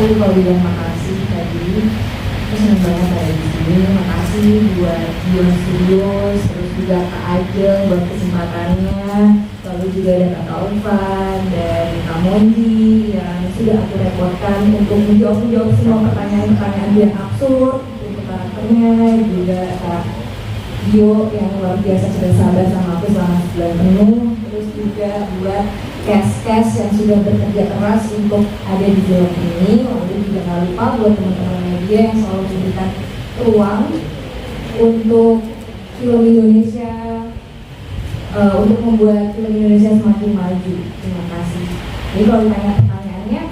aku kalau bilang makasih tadi, aku senang banget ada di sini. Makasih buat Dion Studios, terus juga Kak Ajeng buat kesempatannya, lalu juga ada Kak Taufan dan Kak Mondi yang sudah aku repotkan untuk menjawab semua pertanyaan-pertanyaan dia absurd untuk karakternya, juga Kak Dio yang luar biasa sudah sabar sama aku selama sebulan penuh, terus juga buat cast yang sudah bekerja keras untuk ada di film ini, lalu juga gak lupa buat teman-teman media yang selalu memberikan ruang untuk film Indonesia, untuk membuat film Indonesia semakin maju. Terima kasih. Jadi kalau ditanya pertanyaannya,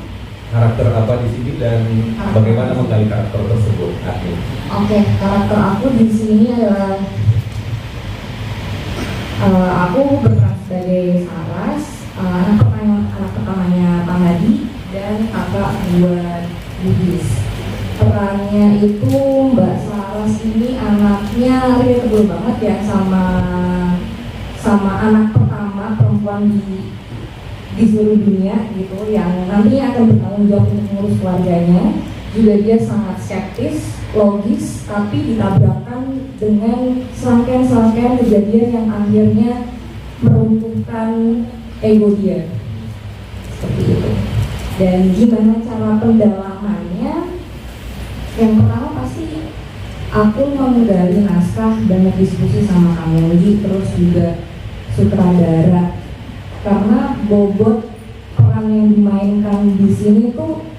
karakter apa di sini dan bagaimana menggali karakter tersebut? Oke, karakter aku di sini adalah aku berperan sebagai Saras, anak pertamanya Pak Hadi dan kakak buat Bugis. Perannya itu Mbak Saras ini anaknya relatable banget ya sama anak pertama perempuan di seluruh dunia gitu, yang nantinya akan bertanggung jawab untuk mengurus keluarganya. Juga dia sangat skeptis, logis, tapi ditabrakkan dengan serangkaian kejadian yang akhirnya meruntuhkan ego dia. Seperti itu. Dan gimana cara pendalamannya? Yang pertama pasti aku menggali naskah, banyak diskusi sama Kang Yogi, terus juga sutradara. Karena bobot peran yang dimainkan di sini tuh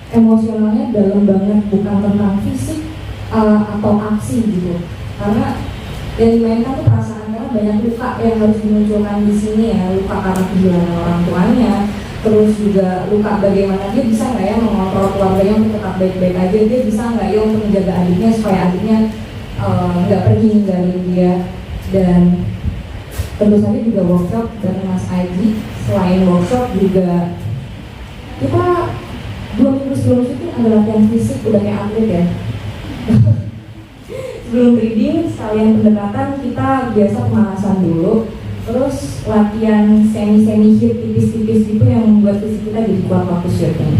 emosionalnya dalam banget, bukan tentang fisik atau aksi gitu. Karena yang dimainkan tuh perasaan, karena banyak luka yang harus dimunculkan di sini ya, luka karena kehilangan orang tuanya, terus juga luka bagaimana dia bisa nggak ya mengontrol keluarganya untuk tetap baik-baik aja, dia bisa nggak ya untuk menjaga adiknya supaya adiknya nggak pergi ninggalin dia. Dan tentu saja juga workshop dari Mas Aji. Selain workshop juga kita 2 minggu sebelum syuting ada latihan fisik, udah kayak atlet ya. Sebelum reading, sekalian pendekatan kita biasa pemanasan dulu, terus latihan semi hit tipis-tipis gitu yang membuat fisik kita jadi kuat waktu syuting.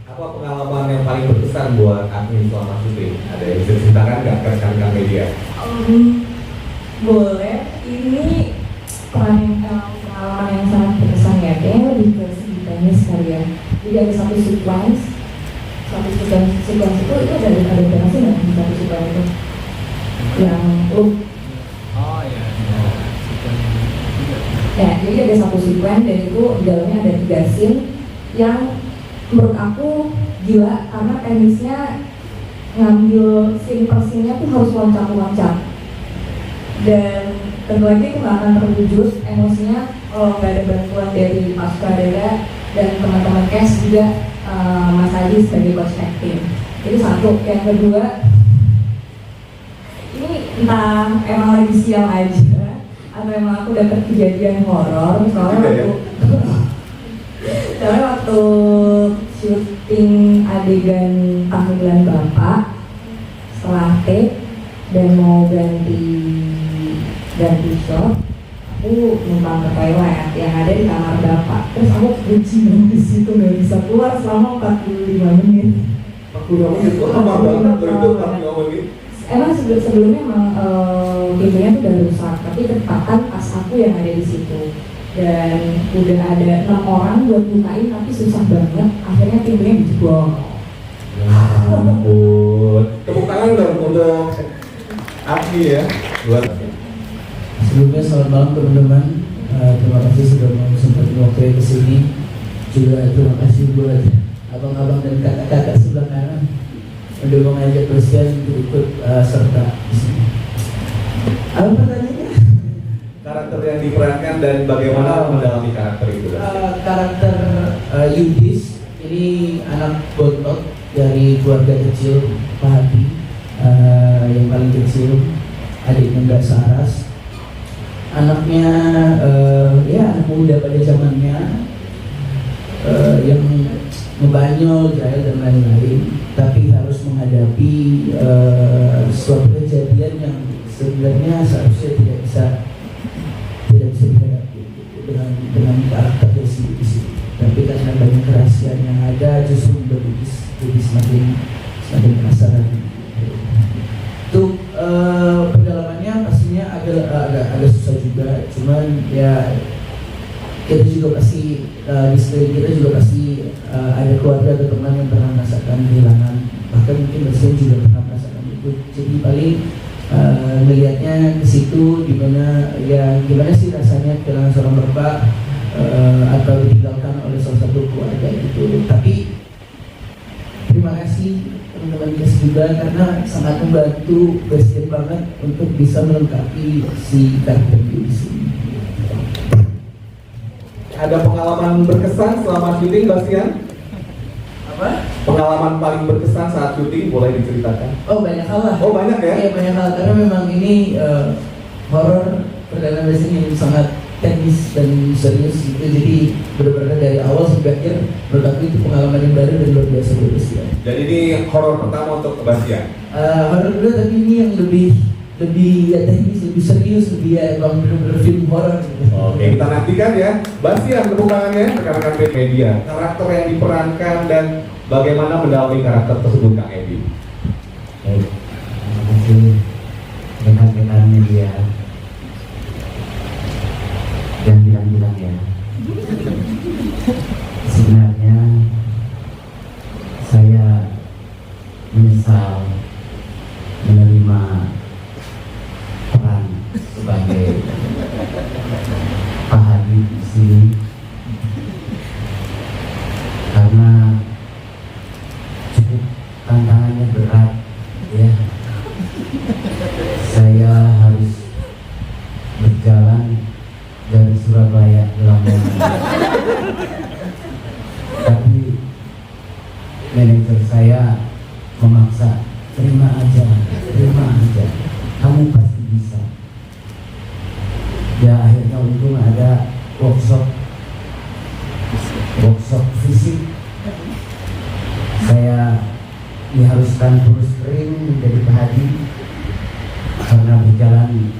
Apa pengalaman yang paling berkesan buat Agni selama syuting? Ada yang bisa diceritakan nggak ke rekan-rekan media? Boleh. Ini pengalaman yang sangat berkesan ya, kayaknya lebih ke segi teknis kali ya. Jadi ada satu sequence itu ada berapa sih nggak di satu sequence itu? Yang ya, jadi ada satu sequence dan itu di dalamnya ada 3 scene yang menurut aku gila karena teknisnya ngambil scene per scene-nya tuh harus loncat-loncat. Dan tentu aja itu nggak akan terwujud emosinya kalau nggak ada bantuan dari Pak Sutradara dan teman-teman cast juga, Mas Adi sebagai coach acting. Itu satu. Yang kedua, ini entah emang lagi sial aja atau emang aku dapat kejadian horor. Soalnya waktu syuting adegan tahlilan Bapak setelah take dan mau ganti shot, aku numpang ke toilet yang ada di kamar Bapak. Terus aku kucing di situ nggak bisa keluar selama 45 menit. 45 menit, lama banget itu 45 menit. Emang sebelumnya emang pintunya tuh udah rusak, tapi ketepatan pas aku yang ada di situ. Dan udah ada 6 orang buat bukain, tapi susah banget. Akhirnya pintunya dijebol. Ya ampun. Tepuk tangan dong untuk Agni ya. Sebelumnya selamat malam teman-teman. Terima kasih sudah mau sempetin waktu kesini. Juga terima kasih buat abang-abang dan kakak-kakak sebelah kanan udah mengajak Christian untuk ikut serta di sini. Apa pertanyaannya? Karakter yang diperankan dan bagaimana mendalami karakter itu? Karakter Yudis ini anak bontot dari keluarga kecil Pak Hadi, yang paling kecil, adiknya Mbak Saras. Anaknya ya anak muda pada zamannya, yang ngebanyol, jahil dan lain-lain, tapi harus menghadapi suatu kejadian yang sebenarnya seharusnya tidak bisa dihadapi dengan karakter di sini. Tapi karena banyak kerahasiaan yang ada, justru jadi semakin penasaran. Untuk pendalamannya pastinya agak susah juga, cuman ya kita juga pasti di sekeliling kita juga pasti ada keluarga atau teman yang pernah merasakan kehilangan, bahkan mungkin Bastian juga pernah merasakan itu. Jadi paling melihatnya ke situ, gimana sih rasanya kehilangan seorang bapak atau ditinggalkan oleh salah satu keluarga gitu. Tapi terima kasih teman-teman Kes juga karena sangat membantu Bastian banget untuk bisa melengkapi si karakter di sini. Ada pengalaman berkesan selama syuting, Bastian? Apa? Pengalaman paling berkesan saat syuting boleh diceritakan? Oh banyak hal lah. Oh banyak ya? Iya banyak hal karena memang ini horor perdana Bastian yang sangat teknis dan serius gitu. Jadi benar-benar dari awal sampai akhir menurut aku itu pengalaman yang baru dan luar biasa buat Bastian. Jadi ini horor pertama untuk Bastian? Horor dulu, tapi ini yang lebih ya teknis, lebih serius, lebih ya emang benar-benar film horor gitu. Oke, kita nantikan ya. Bastian, tepuk tangannya rekan-rekan media. Karakter yang diperankan dan bagaimana mendalami karakter tersebut, Kang Edi. Baik, terima kasih rekan-rekan media dan bilang-bilang ya. Sebenarnya saya menyesal menerima peran sebagai Pak Hadi di sini karena cukup tantangannya berat ya. Saya harus berjalan dari Surabaya ke Lamongan, tapi manajer saya memaksa, terima aja, kamu pasti bisa. Ya akhirnya untung ada workshop fisik. Saya diharuskan kurus kering menjadi Pak Hadi karena berjalan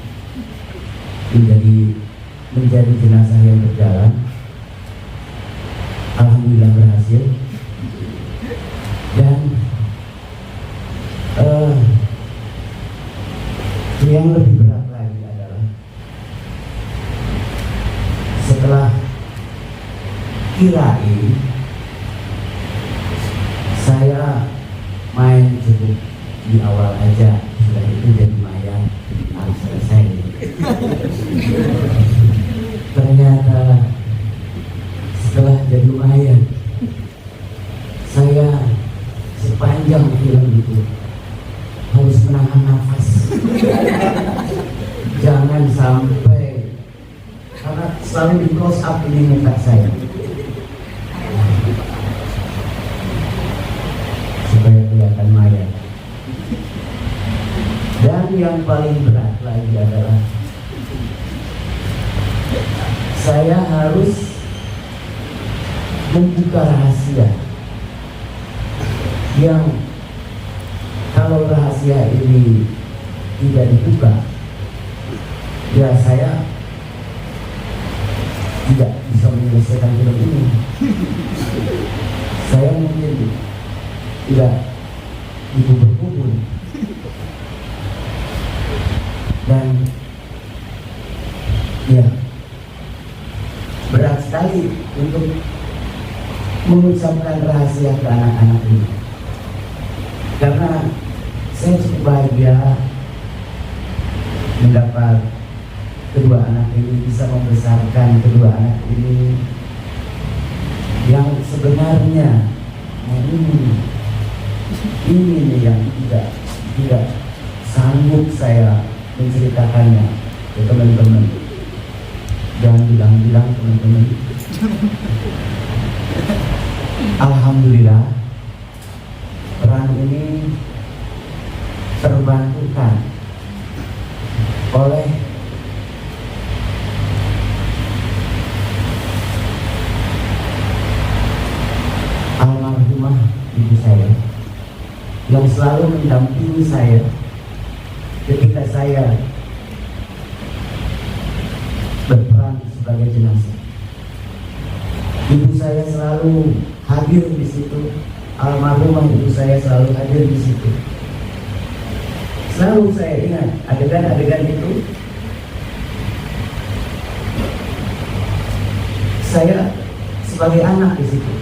menjadi jenazah yang berjalan. Alhamdulillah berhasil. Dan yang lebih berat lagi adalah setelah kirain saya main cukup di awal aja, sudah itu jadi mayat harus selesai. Ternyata setelah jadi mayat, saya sepanjang film itu harus menahan nafas. Jangan sampai, karena selalu di close up ini muka saya supaya kelihatan mayat. Dan yang paling berat lagi adalah saya harus membuka rahasia yang kalau rahasia ini tidak dibuka, ya saya tidak bisa menyelesaikan film ini. Saya mungkin tidak dikubur-kubur. Dan ya berat sekali untuk mengucapkan rahasia ke anak-anak ini, karena saya cukup bahagia mendapat kedua anak ini, bisa membesarkan kedua anak ini yang sebenarnya ini nih yang tidak sanggup saya menceritakannya ke teman-teman. Jangan bilang-bilang teman-teman. Alhamdulillah peran ini terbantukan oleh almarhumah ibu saya yang selalu mendampingi saya ketika saya berperan sebagai jenazah. Ibu saya selalu hadir di situ almarhumah ibu saya selalu hadir di situ. Selalu saya ingat adegan-adegan itu. Saya sebagai anak di situ,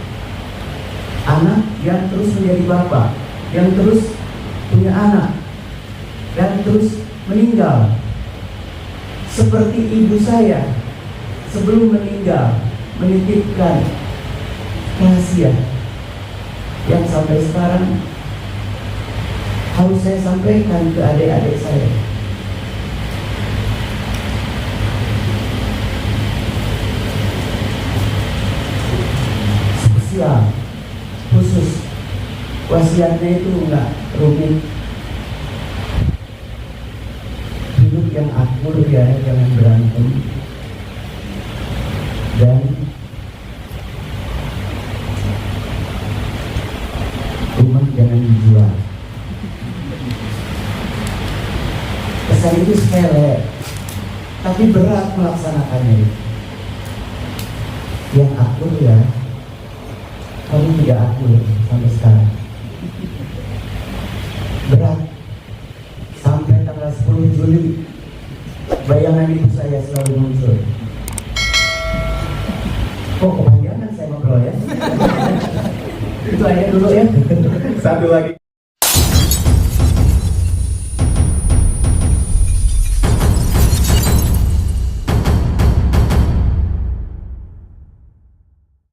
anak yang terus menjadi bapak, yang terus punya anak, dan terus meninggal. Seperti ibu saya sebelum meninggal menitipkan rahasia yang sampai sekarang harus saya sampaikan ke adik-adik saya. Spesial, khusus, wasiatnya itu enggak rumit. Hidup yang akur ya, jangan berantem, dan rumah jangan dijual. Pesan itu sepele, tapi berat melaksanakannya. Yang akur ya, kamu tidak akur sampai sekarang. Berat. Sampai tanggal 10 Juli bayangan ibu saya selalu muncul. Kok kepanjangan saya ngobrol ya? Itu aja dulu ya. Satu lagi.